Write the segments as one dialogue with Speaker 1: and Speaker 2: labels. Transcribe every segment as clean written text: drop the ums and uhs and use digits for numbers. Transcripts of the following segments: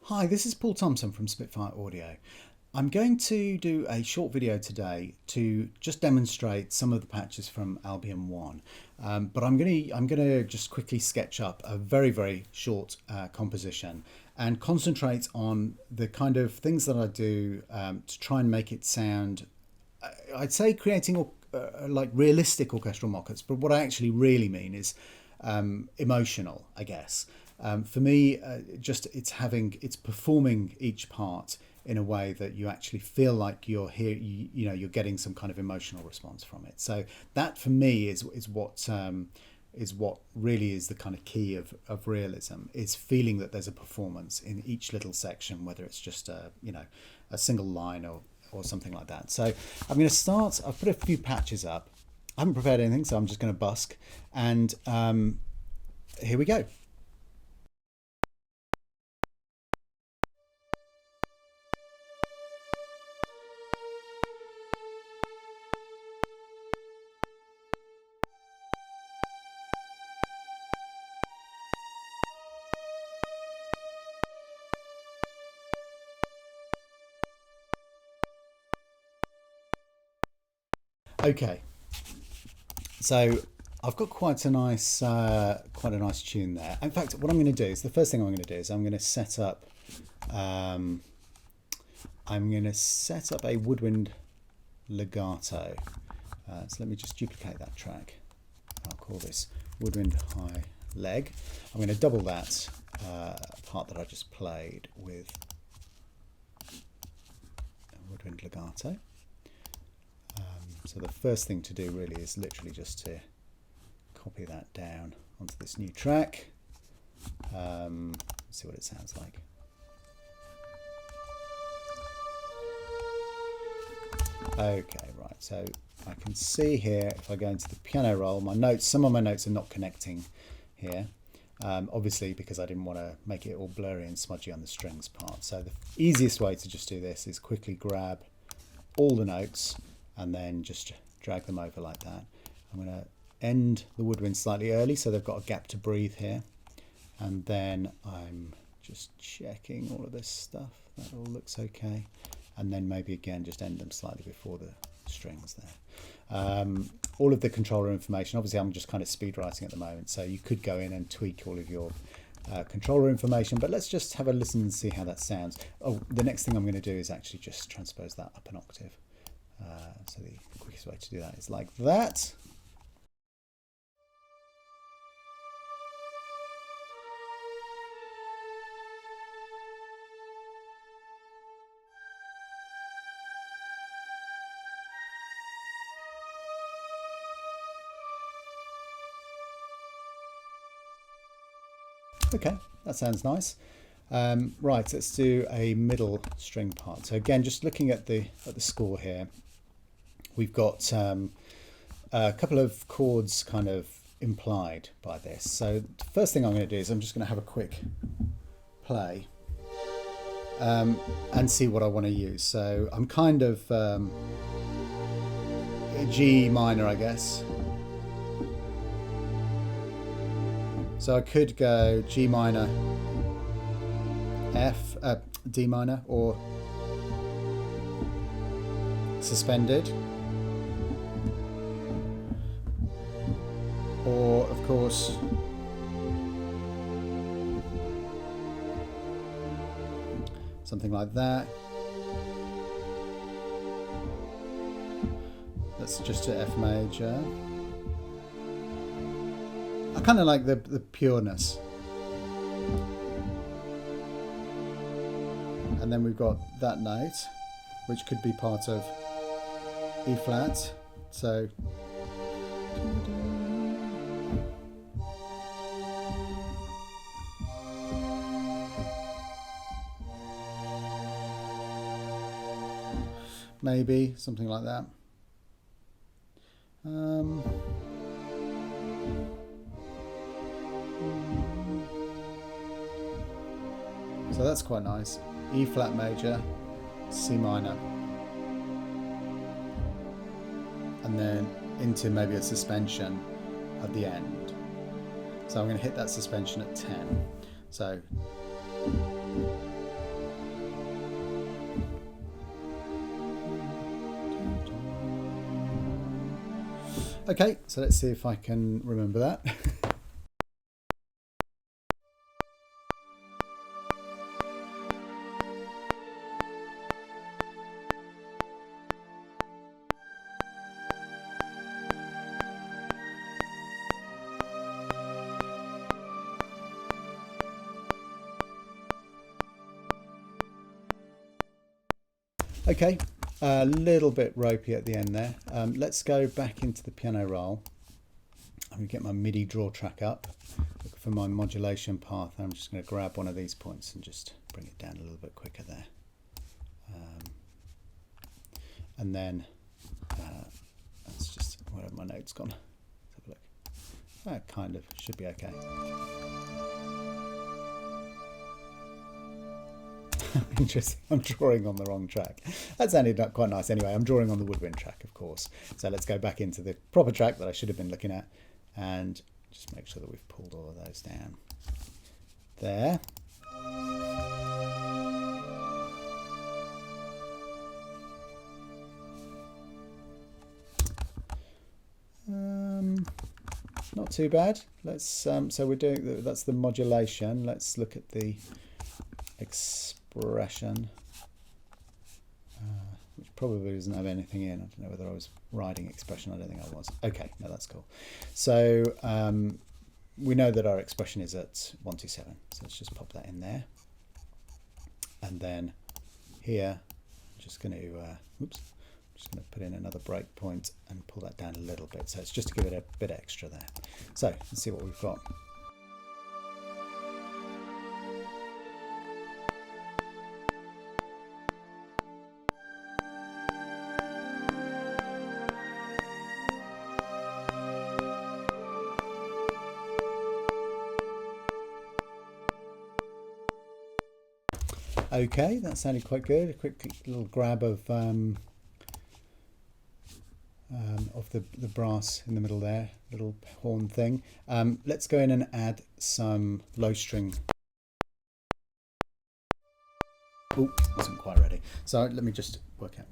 Speaker 1: Hi, this is Paul Thompson from Spitfire Audio. I'm going to do a short video today to just demonstrate some of the patches from Albion 1. But I'm going to just quickly sketch up a very short composition and concentrate on the kind of things that I do to try and make it sound, I'd say creating like realistic orchestral mock-ups, but what I actually really mean is emotional, I guess. For me, it's performing each part in a way that you actually feel like you're here, you're getting some kind of emotional response from it. So that for me is what really is the kind of key of realism, is feeling that there's a performance in each little section, whether it's just a single line or something like that. So I'm going to start. I've put a few patches up. I haven't prepared anything, so I'm just going to busk, and here we go. Okay, so I've got quite a nice tune there. In fact, what I'm going to do is the first thing I'm going to do is I'm going to set up a Woodwind legato. So let me just duplicate that track. I'll call this Woodwind high leg. I'm going to double that part that I just played with a Woodwind legato. So the first thing to do really is literally just to copy that down onto this new track. See what it sounds like. Okay, right, so I can see here, if I go into the piano roll, some of my notes are not connecting here. Obviously because I didn't want to make it all blurry and smudgy on the strings part. So the easiest way to just do this is quickly grab all the notes and then just drag them over like that. I'm going to end the woodwind slightly early so they've got a gap to breathe here. And then I'm just checking all of this stuff. That all looks okay. And then maybe again just end them slightly before the strings there. All of the controller information, obviously I'm just kind of speed writing at the moment, so you could go in and tweak all of your controller information, but let's just have a listen and see how that sounds. Oh, the next thing I'm going to do is actually just transpose that up an octave. So the quickest way to do that is like that. Okay, that sounds nice. Right, let's do a middle string part. So again, just looking at the score here, we've got a couple of chords kind of implied by this. So the first thing I'm going to do is I'm just going to have a quick play and see what I want to use. So I'm kind of G minor, I guess. So I could go G minor, F, D minor, or suspended, or of course something like that. That's just an F major. I kind of like the pureness. And then we've got that note, which could be part of E flat. So maybe something like that. So that's quite nice. E flat major, C minor, and then into maybe a suspension at the end. So I'm going to hit that suspension at 10. So Okay, so let's see if I can remember that. Okay, a little bit ropey at the end there. Let's go back into the piano roll. I'm going to get my MIDI draw track up, look for my modulation path, and I'm just going to grab one of these points and just bring it down a little bit quicker there. And then that's just, where have my notes gone? Let's have a look. That kind of should be okay. Interesting, I'm drawing on the wrong track. That sounded quite nice anyway. I'm drawing on the Woodwind track, of course. So let's go back into the proper track that I should have been looking at and just make sure that we've pulled all of those down. There. Not too bad. Let's so we're doing that's the modulation. Let's look at the expression, which probably doesn't have anything in. I don't know whether I was writing expression. I don't think I was. Okay, no, that's cool. So we know that our expression is at 127. So let's just pop that in there, and then here, I'm just going to just going to put in another break point and pull that down a little bit. So it's just to give it a bit extra there. So let's see what we've got. Okay, that sounded quite good. A quick little grab of the brass in the middle there, little horn thing. Let's go in and add some low string. Oh, wasn't quite ready. So let me just work out.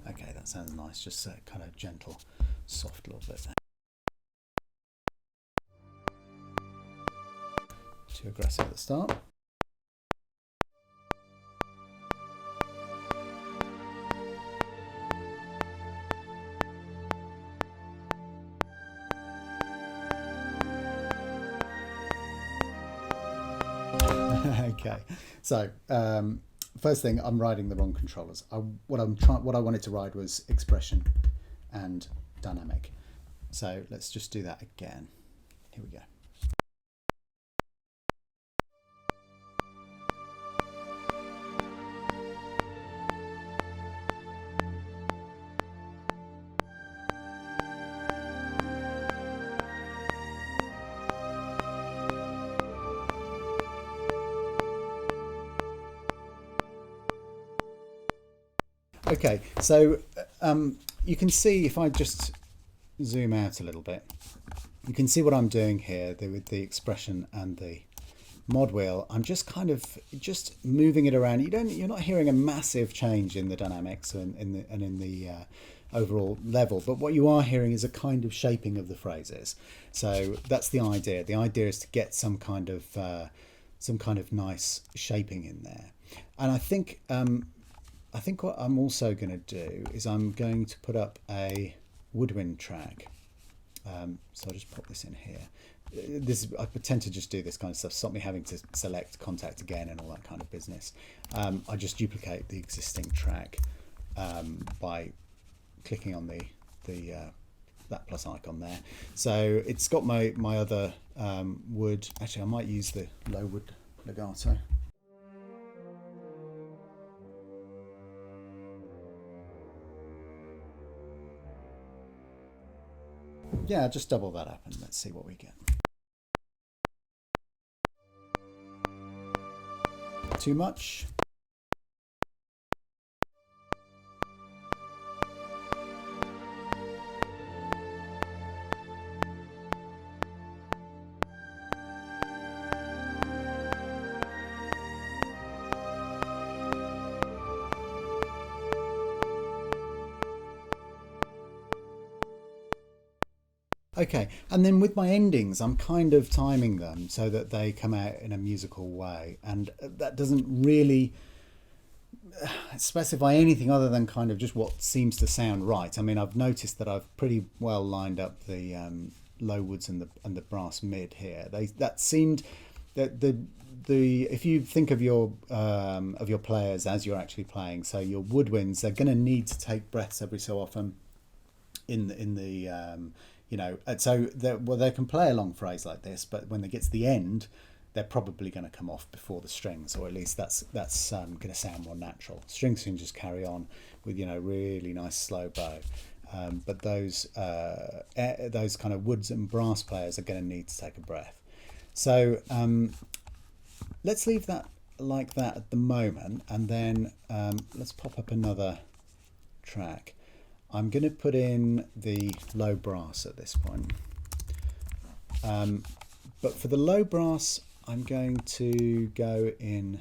Speaker 1: Okay, that sounds nice. Just kind of gentle, soft little bit there. Too aggressive at the start. Okay, so first thing, I'm riding the wrong controllers. What I wanted to ride was expression and dynamic. So let's just do that again. Here we go. Okay, so you can see, if I just zoom out a little bit, you can see what I'm doing here with the expression and the mod wheel. I'm just kind of just moving it around. You're not hearing a massive change in the dynamics and in the overall level, but what you are hearing is a kind of shaping of the phrases. So that's the idea. The idea is to get some kind of nice shaping in there. And I think what I'm also going to do is I'm going to put up a Woodwind track. So I'll just pop this in here. I tend to just do this kind of stuff, stop me having to select contact again and all that kind of business. I just duplicate the existing track by clicking on that plus icon there. So it's got my other wood. Actually, I might use the low wood legato. Yeah, just double that up and let's see what we get. Too much? Okay, and then with my endings, I'm kind of timing them so that they come out in a musical way, and that doesn't really specify anything other than kind of just what seems to sound right. I mean, I've noticed that I've pretty well lined up the low woods and the brass mid here. That seemed that the if you think of your players as you're actually playing, so your woodwinds, they're going to need to take breaths every so often in the you know, so they can play a long phrase like this, but when they get to the end, they're probably going to come off before the strings, or at least that's going to sound more natural. Strings can just carry on with, you know, really nice slow bow, but those kind of woods and brass players are going to need to take a breath. So let's leave that like that at the moment, and then let's pop up another track. I'm going to put in the low brass at this point, but for the low brass I'm going to go in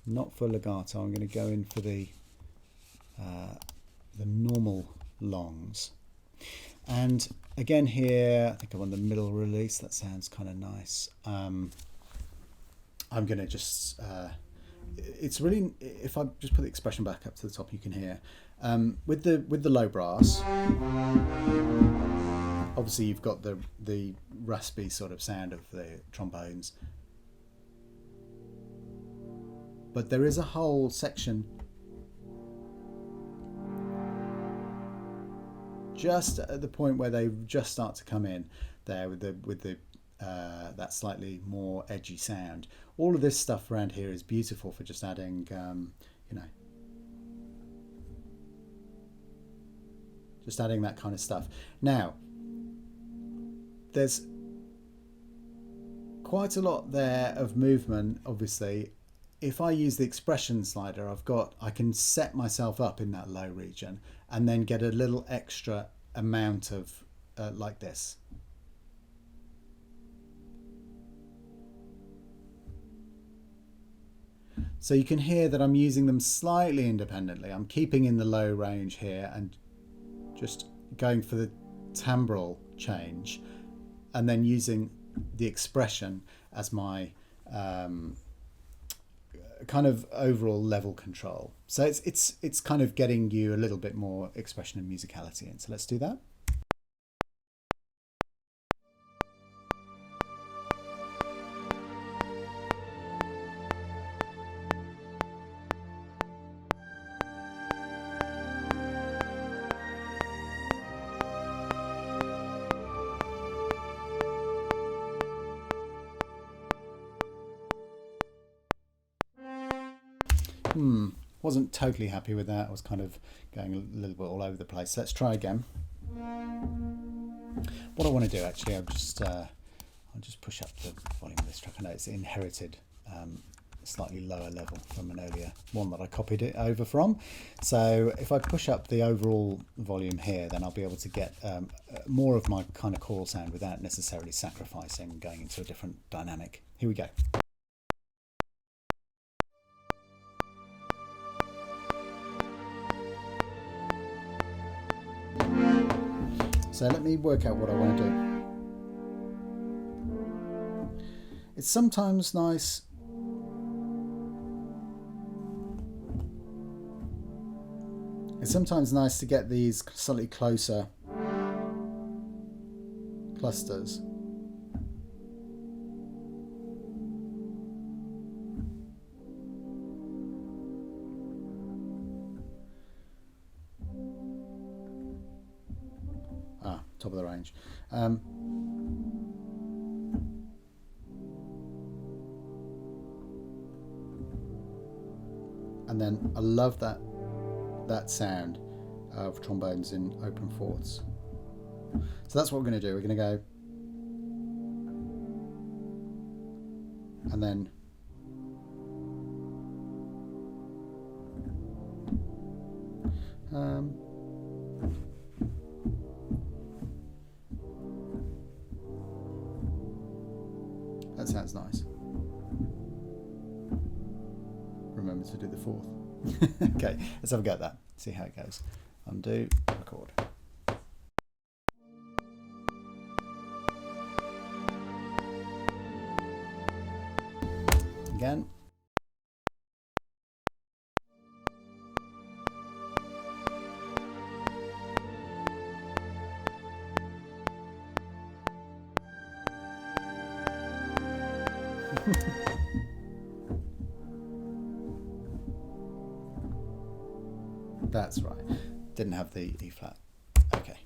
Speaker 1: not for legato. I'm going to go in for the normal longs, and again here I think I want the middle release. That sounds kind of nice. I'm going to just it's really, if I just put the expression back up to the top, you can hear with the low brass, obviously you've got the raspy sort of sound of the trombones, but there is a whole section just at the point where they just start to come in there with the that slightly more edgy sound. All of this stuff around here is beautiful for just adding you know, just adding that kind of stuff. Now there's quite a lot there of movement. Obviously if I use the expression slider, I can set myself up in that low region and then get a little extra amount of like this. So you can hear that I'm using them slightly independently. I'm keeping in the low range here and just going for the timbral change, and then using the expression as my kind of overall level control. So it's kind of getting you a little bit more expression and musicality in. So let's do that. Wasn't totally happy with that. I was kind of going a little bit all over the place. Let's try again. What I want to do actually, I'll just push up the volume of this track. I know it's inherited slightly lower level from an earlier one that I copied it over from. So if I push up the overall volume here, then I'll be able to get more of my kind of choral sound without necessarily sacrificing going into a different dynamic. Here we go. So let me work out what I want to do. It's sometimes nice to get these slightly closer clusters. Top of the range. And then I love that sound of trombones in open fourths. So that's what we're going to do. We're going to go and then that sounds nice. Remember to do the fourth. Okay, let's have a go at that. See how it goes. Undo, record. again. That's right. Didn't have the E flat. Okay.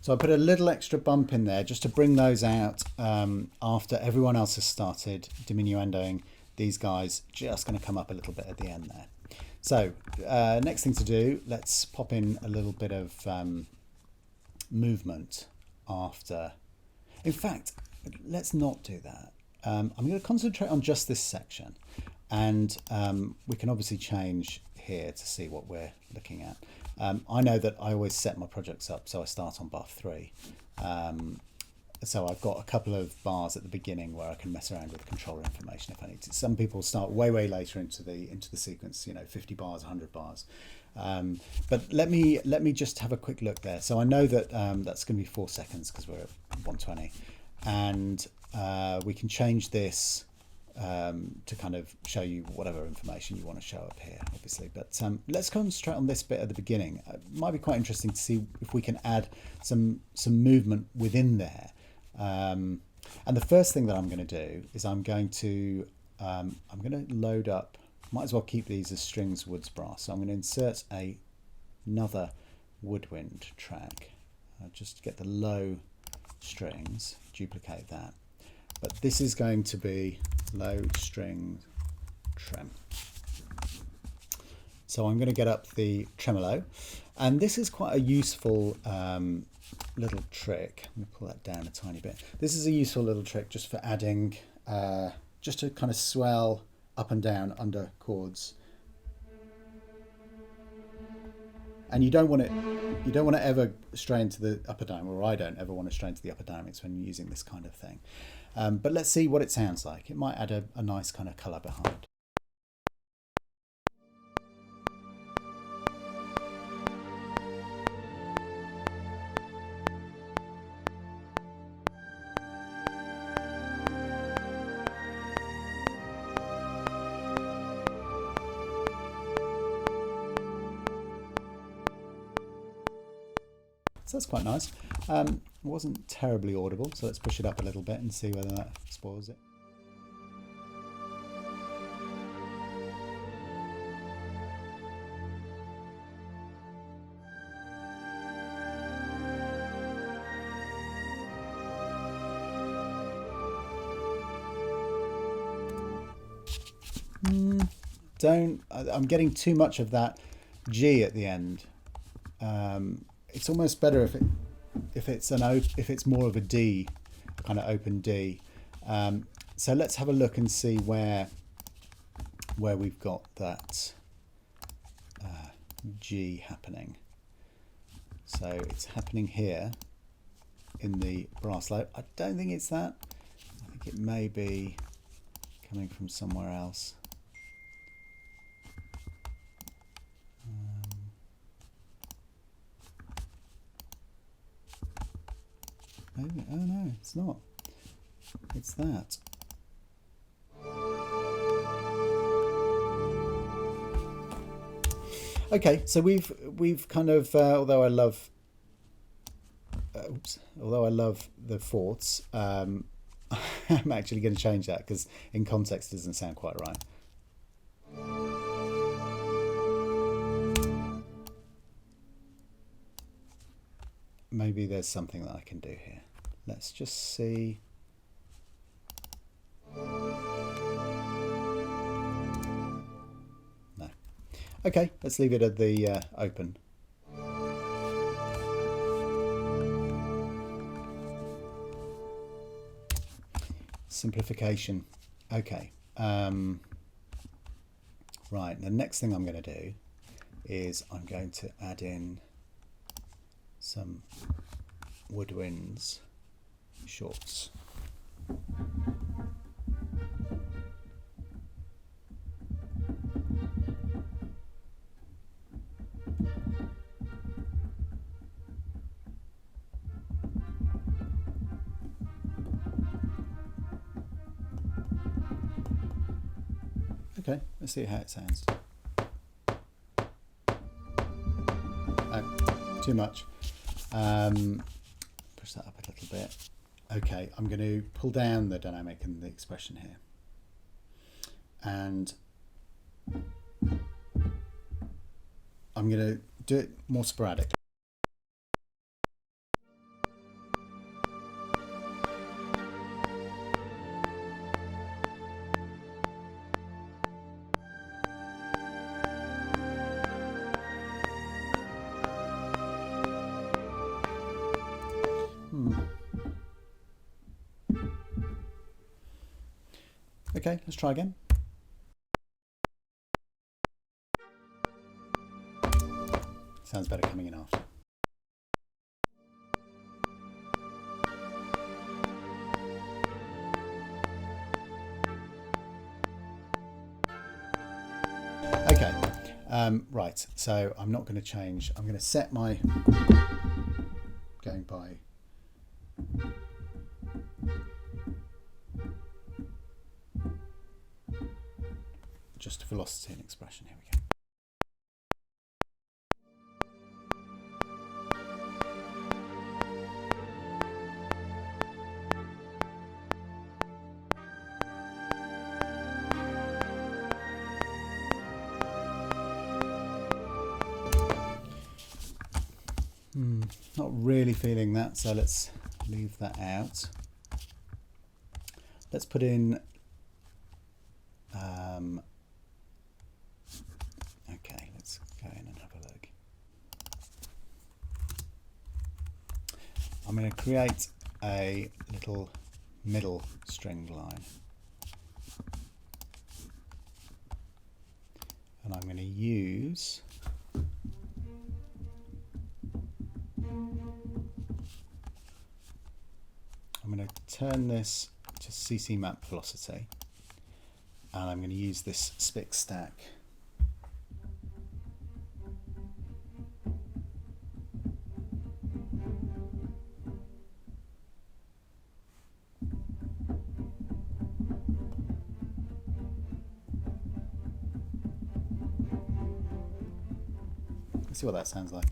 Speaker 1: So I put a little extra bump in there just to bring those out after everyone else has started diminuendoing. These guys just going to come up a little bit at the end there. So next thing to do, let's pop in a little bit of movement after. In fact, let's not do that. I'm going to concentrate on just this section, and we can obviously change here to see what we're looking at. I know that I always set my projects up so I start on bar 3. So I've got a couple of bars at the beginning where I can mess around with controller information if I need to. Some people start way later into the sequence, you know, 50 bars, 100 bars. But let me just have a quick look there. So I know that that's going to be 4 seconds because we're at 120, and we can change this to kind of show you whatever information you want to show up here, obviously. But let's concentrate on this bit at the beginning. It might be quite interesting to see if we can add some movement within there. And the first thing that I'm going to do is I'm going to load up. Might as well keep these as strings, woods, brass. So I'm going to insert another woodwind track. Just to get the low strings, duplicate that. But this is going to be low string trem. So I'm going to get up the tremolo, and this is quite a useful little trick. I'm going to pull that down a tiny bit. This is a useful little trick just for adding, just to kind of swell up and down under chords. And you don't want to ever stray into the upper dynamic, or I don't ever want to stray into the upper dynamics when using this kind of thing. But let's see what it sounds like. It might add a nice kind of colour behind. So that's quite nice. It wasn't terribly audible, so let's push it up a little bit and see whether that spoils it. I'm getting too much of that G at the end. It's almost better if it's more of a D, a kind of open D. So let's have a look and see where we've got that G happening. So it's happening here in the brass low. I don't think it's that. I think it may be coming from somewhere else. Maybe, oh no, it's not. It's that. Okay, so we've kind of although I love the fourths, I'm actually going to change that because in context it doesn't sound quite right. Maybe there's something that I can do here. Let's just see. No. Okay, let's leave it at the open. Simplification. Okay. Right, the next thing I'm going to do is I'm going to add in some Woodwind's shorts. Okay, let's see how it sounds. Oh, too much. Push that up a little bit. Okay, I'm going to pull down the dynamic and the expression here. And I'm going to do it more sporadic. Okay, let's try again. Sounds better coming in after. Okay, right, so I'm not going to change. I'm going to set my going by just velocity and expression. Here we go. Not really feeling that, so let's leave that out. Let's put in okay, let's go in and have a look. I'm going to create a little middle string line, and I'm going to use I'm going to turn this to CC map velocity, and I'm going to use this spick stack. Let's see what that sounds like.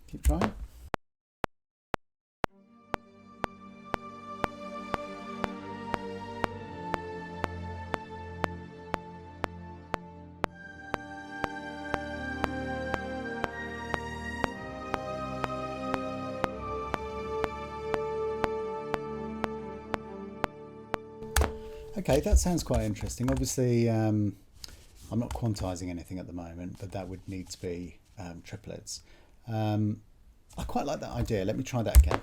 Speaker 1: Keep trying. Okay, that sounds quite interesting. Obviously, I'm not quantizing anything at the moment, but that would need to be triplets. I quite like that idea. Let me try that again.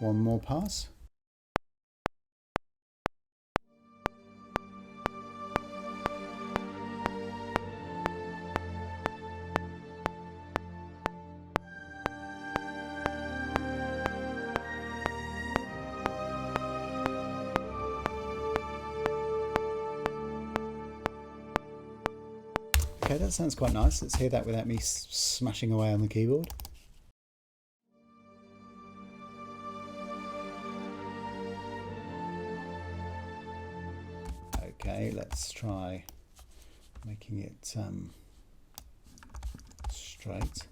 Speaker 1: One more pass. Okay, that sounds quite nice. Let's hear that without me smashing away on the keyboard. Okay, let's try making it straight.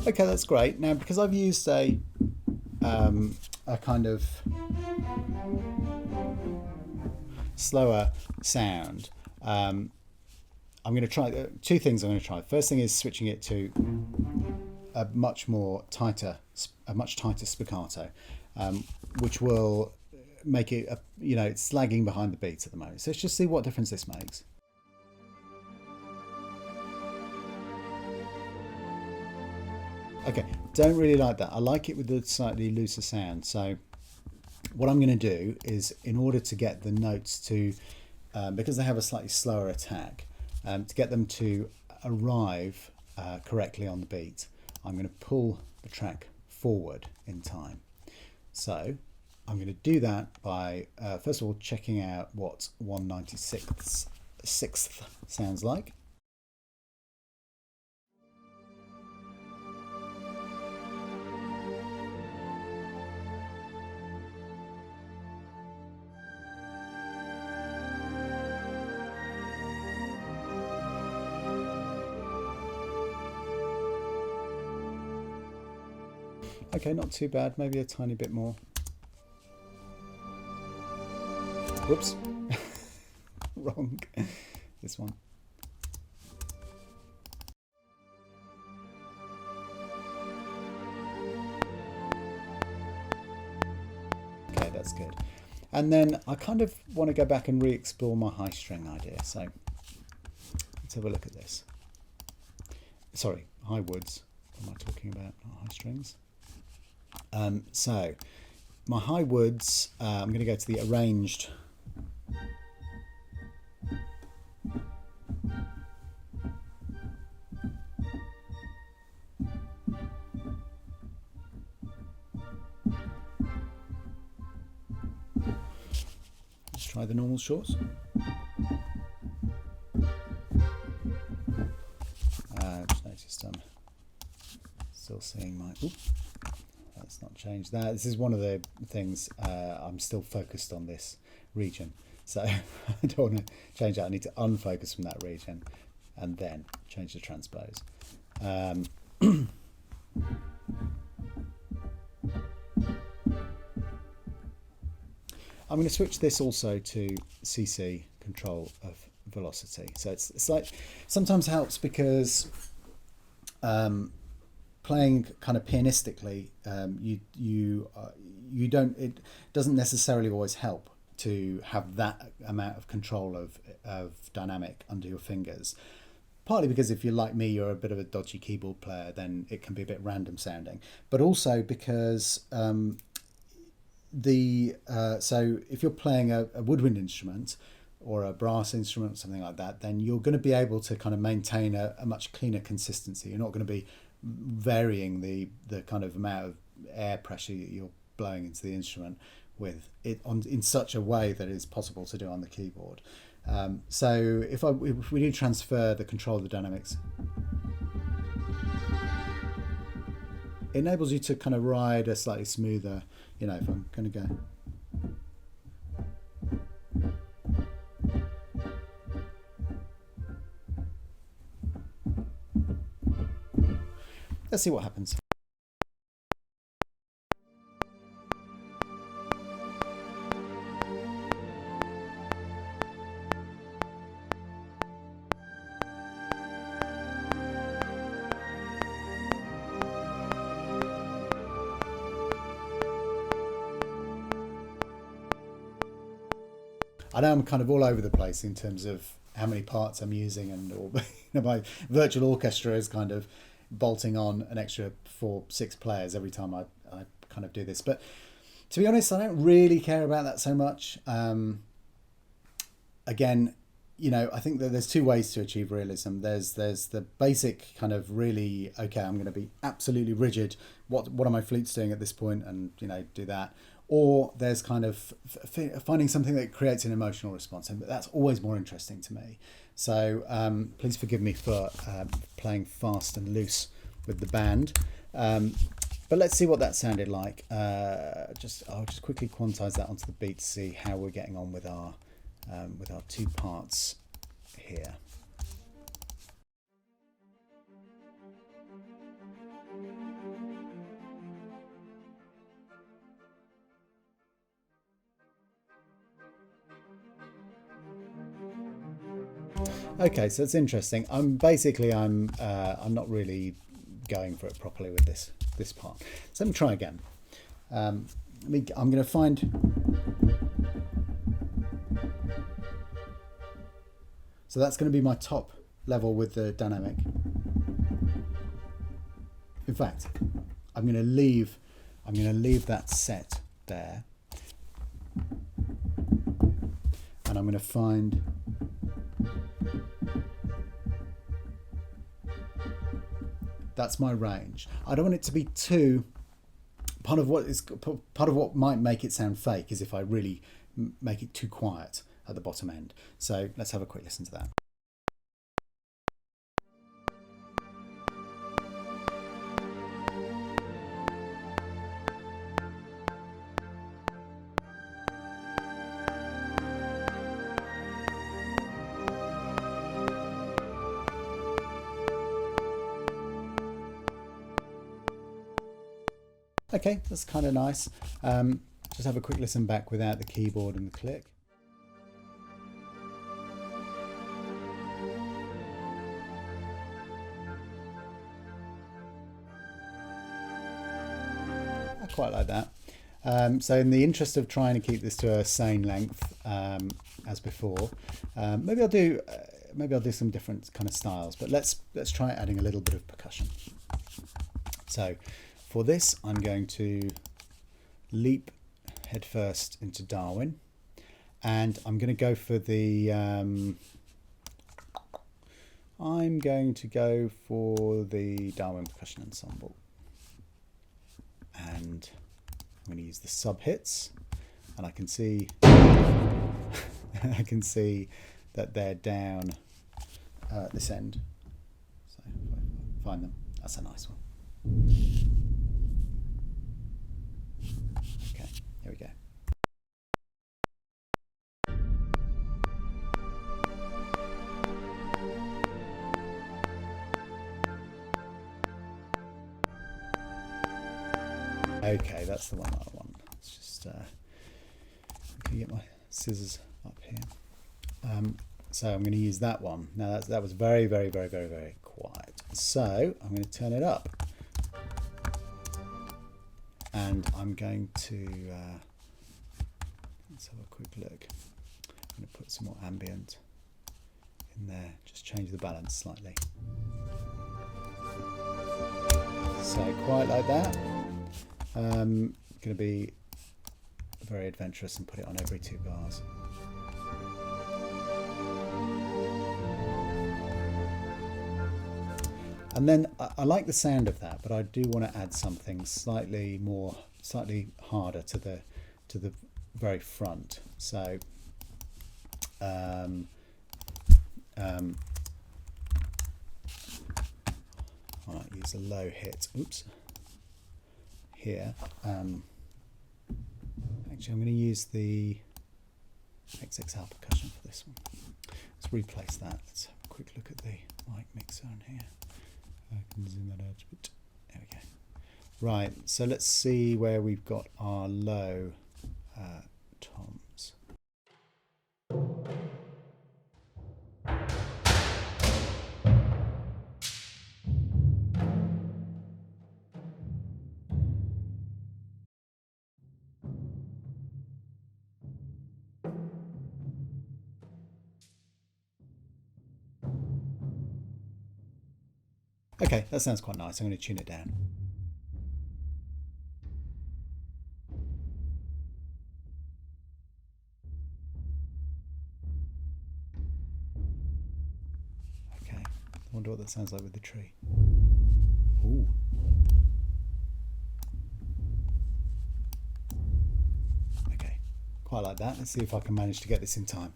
Speaker 1: Okay, that's great. Now, because I've used a kind of slower sound, I'm going to try two things. I'm going to try. First thing is switching it to a much tighter spiccato, which will make it, it's lagging behind the beat at the moment. So let's just see what difference this makes. Okay, don't really like that. I like it with the slightly looser sound. So what I'm going to do is, in order to get the notes to, because they have a slightly slower attack, to get them to arrive correctly on the beat, I'm going to pull the track forward in time. So I'm going to do that by, first of all, checking out what 1/96th sounds like. Okay, not too bad, maybe a tiny bit more. Whoops, wrong, this one. Okay, that's good. And then I kind of want to go back and re-explore my high string idea. So let's have a look at this. Sorry, high woods, what am I talking about, not high strings? So my high woods, I'm going to go to the arranged let's try the normal shorts. Just noticed I'm still seeing my let's not change that. This is one of the things, I'm still focused on this region, so I don't want to change that. I need to unfocus from that region and then change the transpose. I'm going to switch this also to CC, control of velocity. So it's like, sometimes helps because playing kind of pianistically, you don't, it doesn't necessarily always help to have that amount of control of dynamic under your fingers. Partly because if you're like me, you're a bit of a dodgy keyboard player, then it can be a bit random sounding. But also because so if you're playing a woodwind instrument or a brass instrument or something like that, then you're going to be able to kind of maintain a much cleaner consistency. You're not going to be varying the kind of amount of air pressure that you're blowing into the instrument with it in such a way that it's possible to do on the keyboard. So if we do transfer the control of the dynamics, it enables you to kind of ride a slightly smoother, if I'm going to go. Let's see what happens. I know I'm kind of all over the place in terms of how many parts I'm using, and my virtual orchestra is kind of bolting on an extra 4-6 players every time I kind of do this. But to be honest, I don't really care about that so much. Again, I think that there's two ways to achieve realism. There's the basic kind of really, okay, I'm going to be absolutely rigid. What are my flutes doing at this point, and do that. Or there's kind of finding something that creates an emotional response, and that's always more interesting to me. So please forgive me for playing fast and loose with the band. But let's see what that sounded like. I'll just quickly quantize that onto the beat to see how we're getting on with our 2 parts here. Okay, so it's interesting. I'm not really going for it properly with this part. So let me try again. I'm going to find. So that's going to be my top level with the dynamic. In fact, I'm going to leave that set there, and I'm going to find. That's my range. I don't want it to be too. Part of what might make it sound fake is if I really make it too quiet at the bottom end. So let's have a quick listen to that. Okay, that's kind of nice. Just have a quick listen back without the keyboard and the click. I quite like that. So in the interest of trying to keep this to a sane length, as before, maybe I'll do some different kind of styles. But let's try adding a little bit of percussion. So for this, I'm going to leap headfirst into Darwin, and I'm going to go for the. I'm going to go for the Darwin Percussion Ensemble, and I'm going to use the sub hits, and I can see that they're down this end. So if I find them, that's a nice one. Okay, here we go. Okay, that's the one that I want. Let's just can get my scissors up here. So I'm going to use that one. Now that was very, very, very, very, very quiet. So I'm going to turn it up, and I'm going to let's have a quick look. I'm going to put some more ambient in there. Just change the balance slightly. So quite like that. Going to be very adventurous and put it on every 2 bars. And then I like the sound of that, but I do want to add something slightly harder to the very front. So I might use a low hit. Oops. Here, actually I'm going to use the XXL percussion for this one. Let's replace that. Let's have a quick look at the mic mixer on here. I can zoom that out a bit. There we go. Right, so let's see where we've got our low toms. Okay, that sounds quite nice. I'm going to tune it down. Okay, I wonder what that sounds like with the tree. Ooh. Okay, quite like that. Let's see if I can manage to get this in time.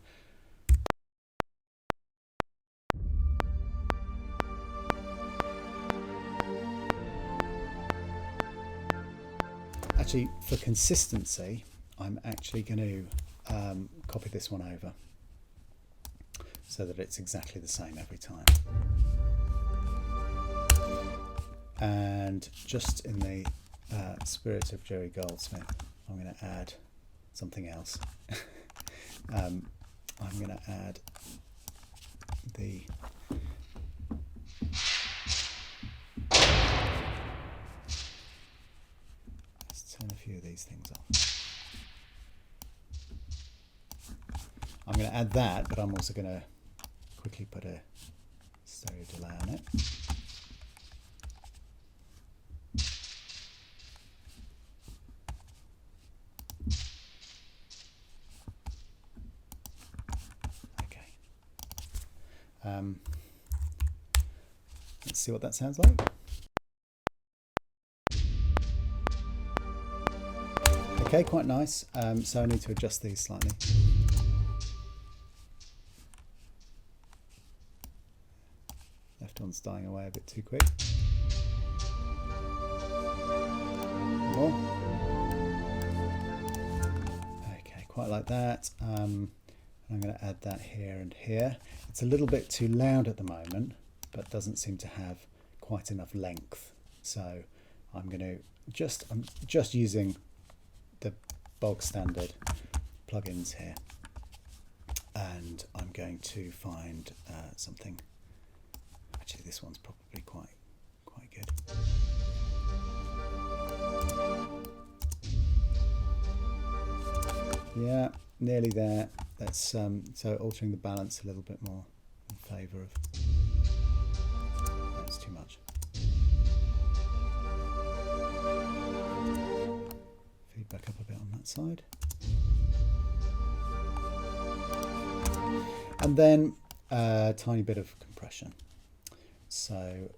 Speaker 1: Actually, for consistency, I'm actually going to copy this one over so that it's exactly the same every time. And just in the spirit of Jerry Goldsmith, I'm going to add something else. I'm going to add the let's turn a few of these things off. I'm going to add that, but I'm also going to quickly put a stereo delay on it. Okay. Let's see what that sounds like. Okay, quite nice. So I need to adjust these slightly. Left one's dying away a bit too quick. More. Okay, quite like that. I'm going to add that here and here. It's a little bit too loud at the moment, but doesn't seem to have quite enough length. So I'm just using the bog standard plugins here, and I'm going to find something. Actually, this one's probably quite good. Yeah, nearly there. That's so altering the balance a little bit more in favour of. That's too much. Feedback up a bit on that side. And then a tiny bit of compression. So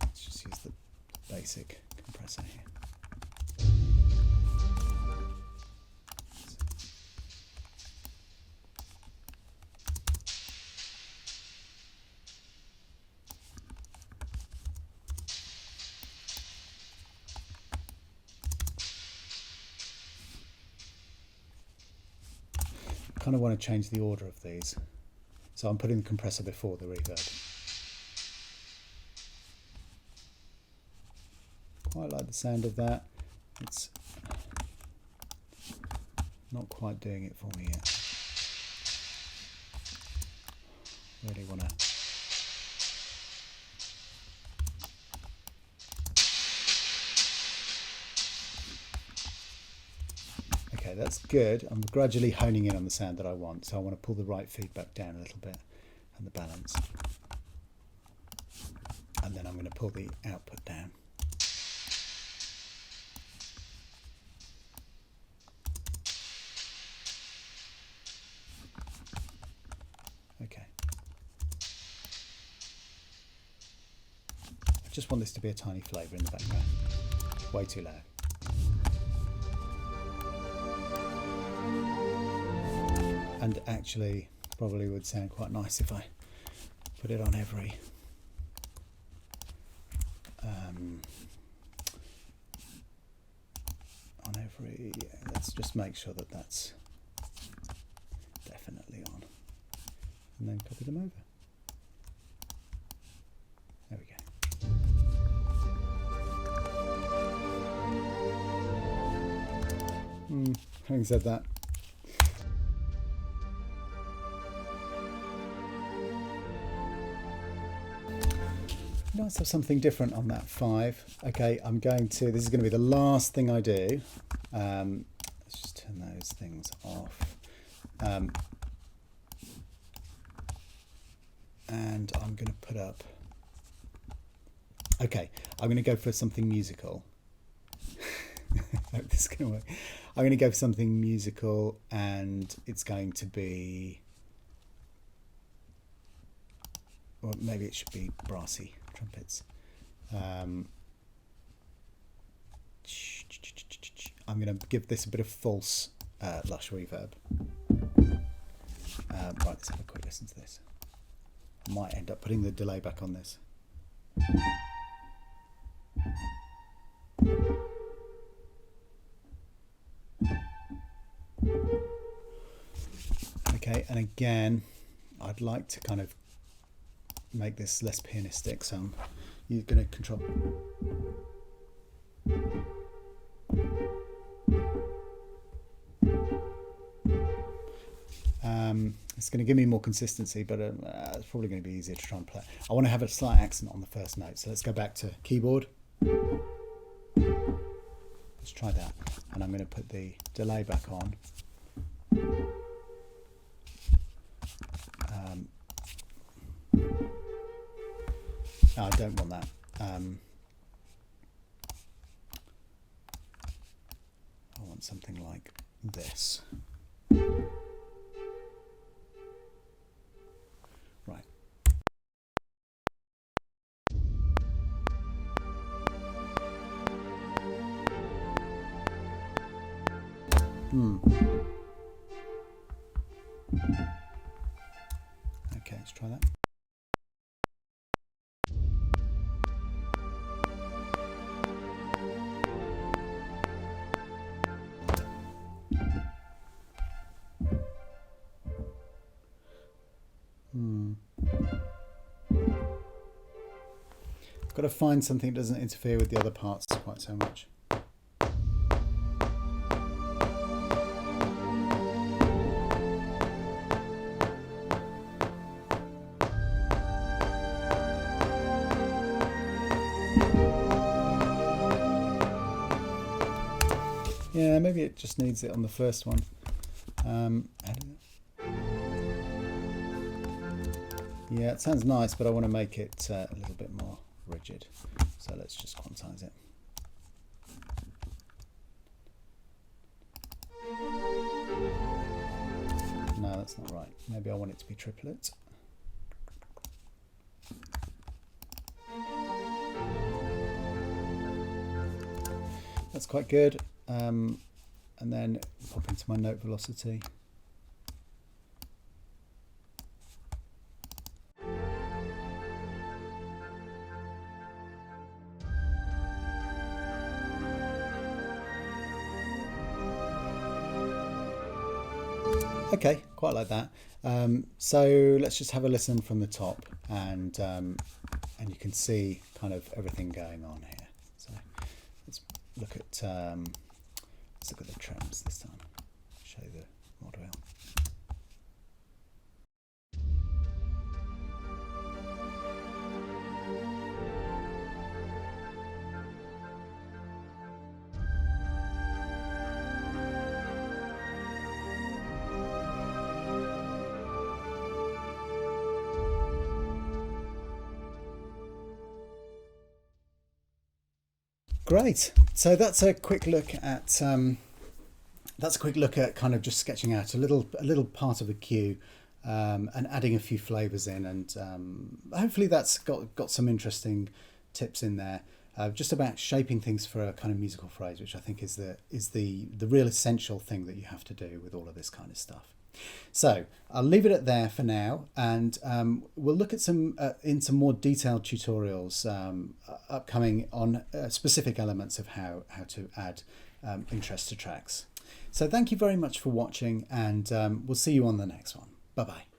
Speaker 1: let's just use the basic compressor here. Kind of want to change the order of these, so I'm putting the compressor before the reverb. Quite like the sound of that. It's not quite doing it for me yet. Really want to. Okay, that's good. I'm gradually honing in on the sound that I want, so I want to pull the right feedback down a little bit and the balance. And then I'm going to pull the output down. Okay. I just want this to be a tiny flavour in the background. Way too loud. And actually probably would sound quite nice if I put it on every let's just make sure that that's definitely on, and then copy them over. There we go. Having said that, let's have something different on that 5. Okay, this is going to be the last thing I do. Let's just turn those things off. And I'm going to put up, okay, I'm going to go for something musical. I hope this is going to work. I'm going to go for something musical, and it's going to be, well, maybe it should be brassy trumpets. I'm going to give this a bit of false lush reverb. Right, let's have a quick listen to this. I might end up putting the delay back on this. Okay, and again, I'd like to kind of make this less pianistic, so you're going to control. It's going to give me more consistency, but it's probably going to be easier to try and play. I want to have a slight accent on the first note, so let's go back to keyboard. Let's try that, and I'm going to put the delay back on. No, I don't want that. I want something like this. Right. Okay, let's try that. I've got to find something that doesn't interfere with the other parts quite so much. Yeah, maybe it just needs it on the first one. Yeah, it sounds nice, but I want to make it a little bit more rigid. So let's just quantize it. No, that's not right. Maybe I want it to be triplet. That's quite good. And then pop into my note velocity. Okay, quite like that. So let's just have a listen from the top, and you can see kind of everything going on here. So let's look at the trims this time. Show you the mod wheel. Great. So that's a quick look at kind of just sketching out a little part of a cue, and adding a few flavors in, and hopefully that's got some interesting tips in there, just about shaping things for a kind of musical phrase, which I think is the real essential thing that you have to do with all of this kind of stuff. So I'll leave it at there for now, and we'll look at some more detailed tutorials upcoming on specific elements of how to add interest to tracks. So thank you very much for watching, and we'll see you on the next one. Bye bye.